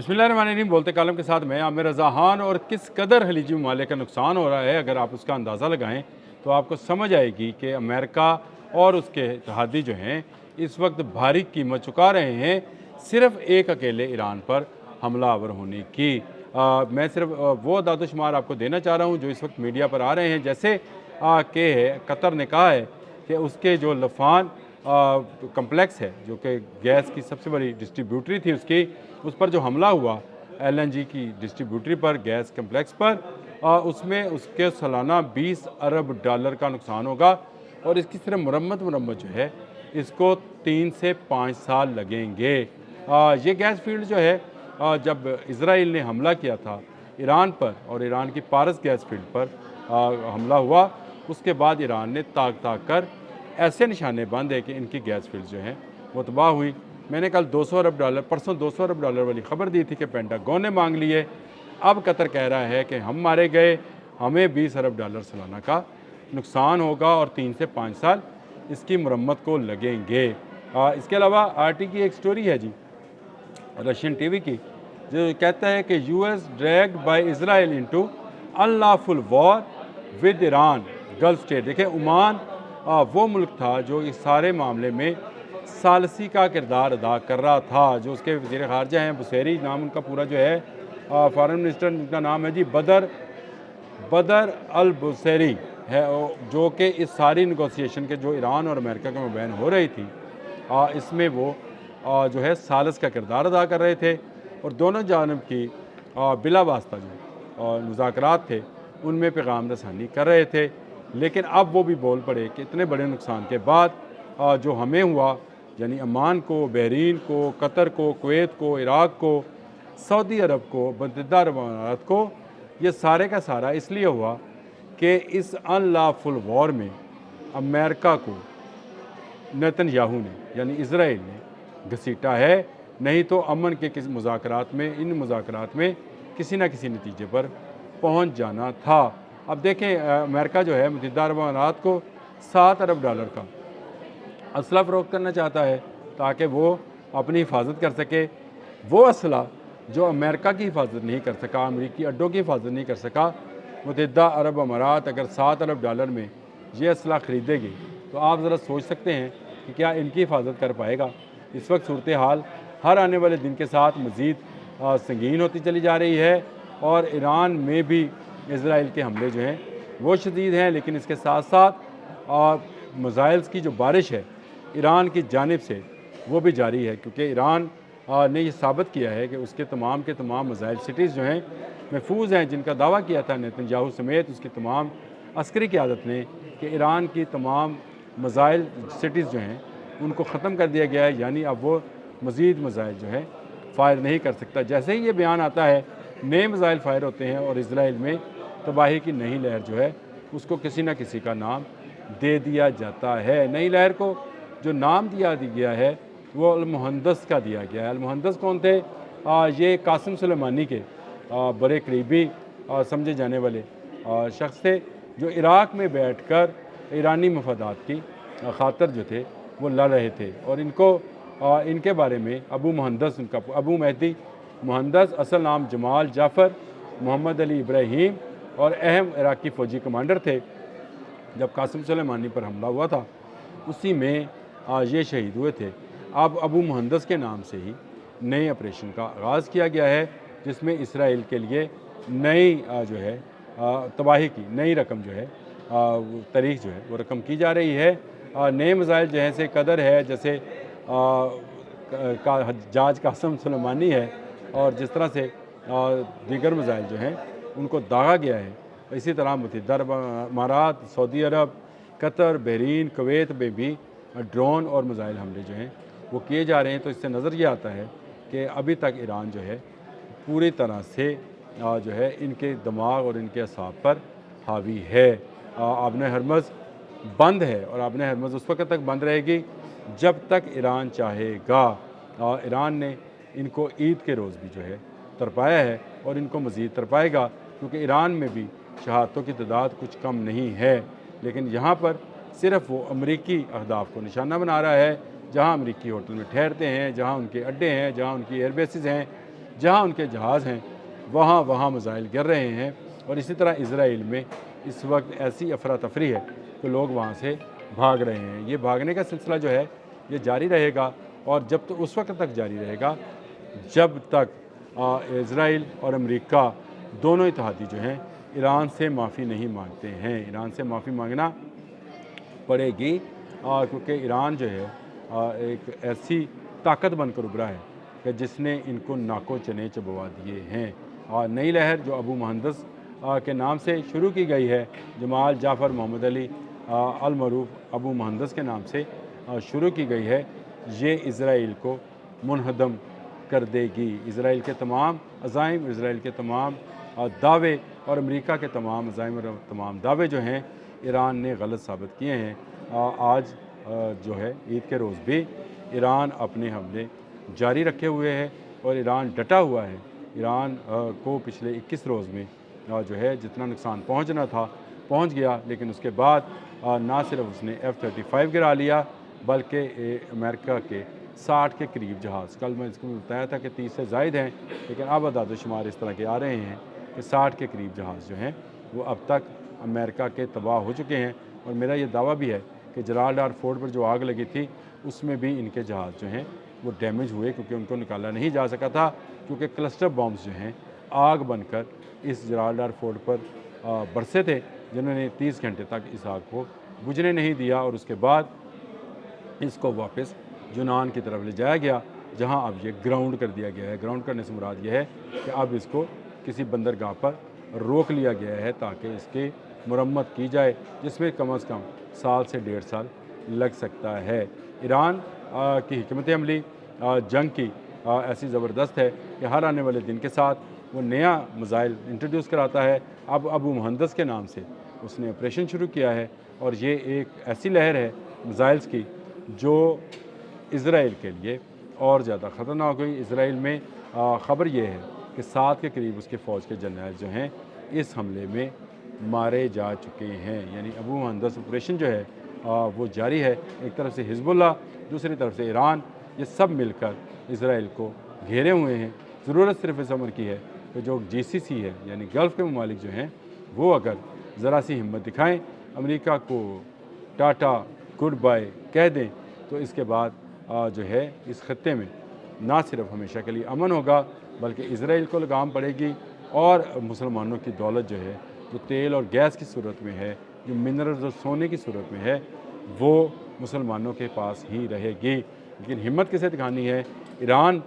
बिस्मिल्लाहिर्रहमानिर्रहीम। बोलते कालम के साथ मैं आमिर रज़ा खान। और किस कदर खलीजी ममालिक का नुकसान हो रहा है, अगर आप उसका अंदाज़ा लगाएं तो आपको समझ आएगी कि अमेरिका और उसके इत्तहादी जो हैं इस वक्त भारी कीमत चुका रहे हैं सिर्फ़ एक अकेले ईरान पर हमलावर होने की। मैं सिर्फ वो अदाद-ओ-शुमार आपको देना चाह रहा हूँ जो इस वक्त मीडिया पर आ रहे हैं। जैसे कि कतर ने कहा है कि उसके जो लफान कम्प्लेक्स है, जो कि गैस की सबसे बड़ी डिस्ट्रीब्यूटरी थी उसकी, उस पर जो हमला हुआ एलएनजी की डिस्ट्रीब्यूटरी पर, गैस कम्प्लेक्स पर, उसमें उसके सालाना 20 अरब डॉलर का नुकसान होगा। और इसकी सिर्फ मुरम्मत जो है इसको 3 से 5 साल लगेंगे। ये गैस फील्ड जो है, जब इसराइल ने हमला किया था ईरान पर और ईरान की पारस गैस फील्ड पर हमला हुआ, उसके बाद ईरान ने ताक कर ऐसे निशाने बांधे कि इनकी गैस फील्ड जो हैं वो तबाह हुई। मैंने कल 200 अरब डॉलर, परसों 200 अरब डॉलर वाली खबर दी थी कि पेंटागन ने मांग लिए। अब कतर कह रहा है कि हम मारे गए, हमें 20 अरब डॉलर सालाना का नुकसान होगा और 3 से 5 साल इसकी मुरम्मत को लगेंगे। इसके अलावा आरटी की एक स्टोरी है जी, रशियन टीवी की, जो कहता है कि US dragged by Israel into unlawful war with Iran gulf state. देखिए, ओमान वो मुल्क था जो इस सारे मामले में सालसी का किरदार अदा कर रहा था। जो उसके वज़ीर ख़ारजा हैं, बुसैरी नाम उनका पूरा जो है, फॉरेन मिनिस्टर उनका नाम है जी बदर अल बुसैरी है, जो कि इस सारी नेगोशिएशन के जो ईरान और अमेरिका के मबैन हो रही थी, इसमें वो जो है सालस का किरदार अदा कर रहे थे। और दोनों जानब की बिला वास्ता जो मुज़ाकरात थे उनमें पैगाम रसानी कर रहे थे। लेकिन अब वो भी बोल पड़े कि इतने बड़े नुकसान के बाद जो हमें हुआ, यानी अमान को, बहरीन को, कतर को, कुवैत को, इराक़ को, सऊदी अरब को, मुत्तहिदा अरब अमारात को, ये सारे का सारा इसलिए हुआ कि इस अनलॉफुल वॉर में अमेरिका को नेतन्याहू ने, यानी इसराइल ने घसीटा है। नहीं तो अमन के किसी मुज़ाकरात में, इन मुज़ाकरात में किसी न किसी नतीजे पर पहुंच जाना था। अब देखें, अमेरिका जो है मुत्तहिदा अरब अमारात को 7 अरब डॉलर का असला फ़रोख्त करना चाहता है ताकि वो अपनी हिफाजत कर सके। वो असला जो अमेरिका की हिफाजत नहीं कर सका, अमरीकी अड्डों की हिफाजत नहीं कर सका, मुत्तहिदा अरब अमारात अगर 7 अरब डॉलर में ये असला ख़रीदेगी तो आप ज़रा सोच सकते हैं कि क्या इनकी हिफाजत कर पाएगा। इस वक्त सूरत हाल हर आने वाले दिन के साथ मज़ीद संगीन होती चली जा रही है और ईरान में भी इसराइल के हमले जो हैं वो शदीद हैं। लेकिन इसके साथ साथ मिसाइल्स की जो बारिश है ईरान की जानिब से वो भी जारी है, क्योंकि ईरान ने ये साबित किया है कि उसके तमाम के तमाम मिसाइल सिटीज़ जो हैं महफूज हैं, जिनका दावा किया था नेतन्याहू समेत उसकी तमाम अस्करी क़यादत ने कि ईरान की तमाम मिसाइल सिटीज़ जो हैं उनको ख़त्म कर दिया गया है, यानी अब वो मज़ीद मिसाइल जो है फ़ायर नहीं कर सकता। जैसे ही ये बयान आता है नए मिसाइल फ़ायर होते हैं और इसराइल में तबाही की नई लहर जो है उसको किसी न किसी का नाम दे दिया जाता है। नई लहर को जो नाम दिया गया है वो अल-मुहंदस का दिया गया है। अल-मुहंदस कौन थे? ये कासिम सुलेमानी के बड़े करीबी समझे जाने वाले शख्स थे, जो इराक़ में बैठकर ईरानी मफादात की खातर जो थे वो लड़ रहे थे। और इनके बारे में अबू मुहंदस, उनका अबू मेहदी मुहंदस, असल नाम जमाल जाफ़र मोहम्मद अली इब्राहीम, और अहम इराक़ी फ़ौजी कमांडर थे। जब कासिम सुलेमानी पर हमला हुआ था उसी में ये शहीद हुए थे। अब अबू मुहंदस के नाम से ही नए ऑपरेशन का आगाज़ किया गया है, जिसमें इसराइल के लिए नई जो है तबाही की नई रकम जो है तारीख जो है वो रकम की जा रही है। नए मिसाइल जैसे कदर है, जैसे जहाज कासिम सुलेमानी है, और जिस तरह से दीगर मिसाइल जो हैं उनको दागा गया है, इसी तरह मुत्तहिदा अरब अमारात, सऊदी अरब, कतर, बहरीन, कुवैत में भी ड्रोन और मिसाइल हमले जो हैं वो किए जा रहे हैं। तो इससे नज़र ये आता है कि अभी तक ईरान जो है पूरी तरह से जो है इनके दिमाग और इनके असाब पर हावी है। आबने हरमज़ बंद है और आबने हरमज़ उस वक्त तक बंद रहेगी जब तक ईरान चाहेगा। ईरान ने इनको ईद के रोज़ भी जो है तरपाया है और इनको मज़ीद तरपाएगा, क्योंकि ईरान में भी शहादतों की तादाद कुछ कम नहीं है। लेकिन यहाँ पर सिर्फ़ वो अमरीकी अहदाफ़ को निशाना बना रहा है, जहाँ अमरीकी होटल में ठहरते हैं, जहाँ उनके अड्डे हैं, जहाँ उनकी एयर बेसिस हैं, جہاں ان کے جہاز ہیں وہاں میزائل گر رہے ہیں، اور اسی طرح اسرائیل میں اس وقت ایسی افراتفری ہے کہ لوگ وہاں سے بھاگ رہے ہیں۔ یہ بھاگنے کا سلسلہ جو ہے یہ جاری رہے گا، اور جب تو اس وقت تک جاری رہے گا جب تک اسرائیل اور امریکہ دونوں اتحادی جو ہیں ایران سے معافی نہیں مانگتے ہیں۔ ایران سے معافی مانگنا پڑے گی، کیونکہ ایران جو ہے ایک ایسی طاقت بن کر ابھرا ہے کہ جس نے ان کو ناکو چنے چبوا دیے ہیں۔ نئی لہر جو ابو مہندس کے نام سے شروع کی گئی ہے، جمال جعفر محمد علی المعروف ابو مہندس کے نام سے شروع کی گئی ہے، یہ اسرائیل کو منہدم کر دے گی۔ اسرائیل کے تمام عزائم، اسرائیل کے تمام دعوے اور امریکہ کے تمام عزائم اور تمام دعوے جو ہیں ایران نے غلط ثابت کیے ہیں۔ آج جو ہے عید کے روز بھی ایران اپنے حملے جاری رکھے ہوئے ہے، اور ایران ڈٹا ہوا ہے۔ ایران کو پچھلے 21 روز میں جو ہے جتنا نقصان پہنچنا تھا پہنچ گیا، لیکن اس کے بعد نہ صرف اس نے F-35 گرا لیا بلکہ امریکہ کے 60 کے قریب جہاز، کل میں اس کو بتایا تھا کہ 30 سے زائد ہیں، لیکن اب اعداد و شمار اس طرح کے آ رہے ہیں کہ 60 کے قریب جہاز جو ہیں وہ اب تک امریکہ کے تباہ ہو چکے ہیں۔ اور میرا یہ دعویٰ بھی ہے کہ جرالڈار فورٹ پر جو آگ لگی تھی اس میں بھی ان کے جہاز جو ہیں وہ ڈیمیج ہوئے، کیونکہ ان کو نکالا نہیں جا سکا تھا، کیونکہ کلسٹر بامز جو ہیں آگ بن کر اس جرالڈار فورٹ پر برسے تھے، جنہوں نے 30 گھنٹے تک اس آگ کو بجھنے نہیں دیا، اور اس کے بعد اس کو واپس یونان کی طرف لے جایا گیا، جہاں اب یہ گراؤنڈ کر دیا گیا ہے۔ گراؤنڈ کرنے سے مراد یہ ہے کہ اب اس کو کسی بندرگاہ پر روک لیا گیا ہے تاکہ اس کی مرمت کی جائے، جس میں کم از کم 1 سال سے 1.5 سال لگ سکتا ہے۔ ایران کی حکمت عملی جنگ کی ایسی زبردست ہے کہ ہر آنے والے دن کے ساتھ وہ نیا میزائل انٹروڈیوس کراتا ہے۔ اب ابو مہندس کے نام سے اس نے آپریشن شروع کیا ہے، اور یہ ایک ایسی لہر ہے میزائلز کی جو اسرائیل کے لیے اور زیادہ خطرناک ہوئی۔ اسرائیل میں خبر یہ ہے کہ 7 کے قریب اس کے فوج کے جرنیل جو ہیں اس حملے میں مارے جا چکے ہیں۔ یعنی ابو مہندس آپریشن جو ہے وہ جاری ہے، ایک طرف سے حزب اللہ، دوسری طرف سے ایران، یہ سب مل کر اسرائیل کو گھیرے ہوئے ہیں۔ ضرورت صرف اس امر کی ہے کہ جو GCC ہے یعنی گلف کے ممالک جو ہیں وہ اگر ذرا سی ہمت دکھائیں، امریکہ کو ٹاٹا گڈ بائے کہہ دیں، تو اس کے بعد جو ہے اس خطے میں نہ صرف ہمیشہ کے لیے امن ہوگا بلکہ اسرائیل کو لگام پڑے گی، اور مسلمانوں کی دولت جو ہے، جو تیل اور گیس کی صورت میں ہے، جو منرلز اور سونے کی صورت میں ہے، وہ مسلمانوں کے پاس ہی رہے گی۔ لیکن ہمت کسے دکھانی ہے؟ ایران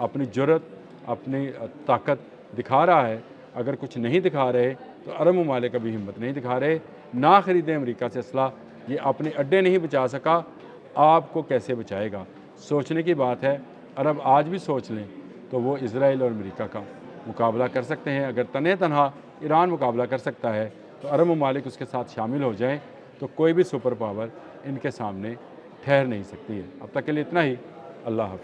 اپنی جرت، اپنی طاقت دکھا رہا ہے۔ اگر کچھ نہیں دکھا رہے تو عرب ممالک کبھی ہمت نہیں دکھا رہے۔ نہ خریدیں امریکہ سے اسلحہ، یہ اپنے اڈے نہیں بچا سکا، آپ کو کیسے بچائے گا؟ سوچنے کی بات ہے۔ عرب آج بھی سوچ لیں تو وہ اسرائیل اور امریکہ کا مقابلہ کر سکتے ہیں۔ اگر تنہا ایران مقابلہ کر سکتا ہے تو عرب ممالک اس کے ساتھ شامل ہو جائیں تو کوئی بھی سپر پاور ان کے سامنے ٹھہر نہیں سکتی ہے۔ اب تک کے لیے اتنا ہی۔ اللہ حافظ۔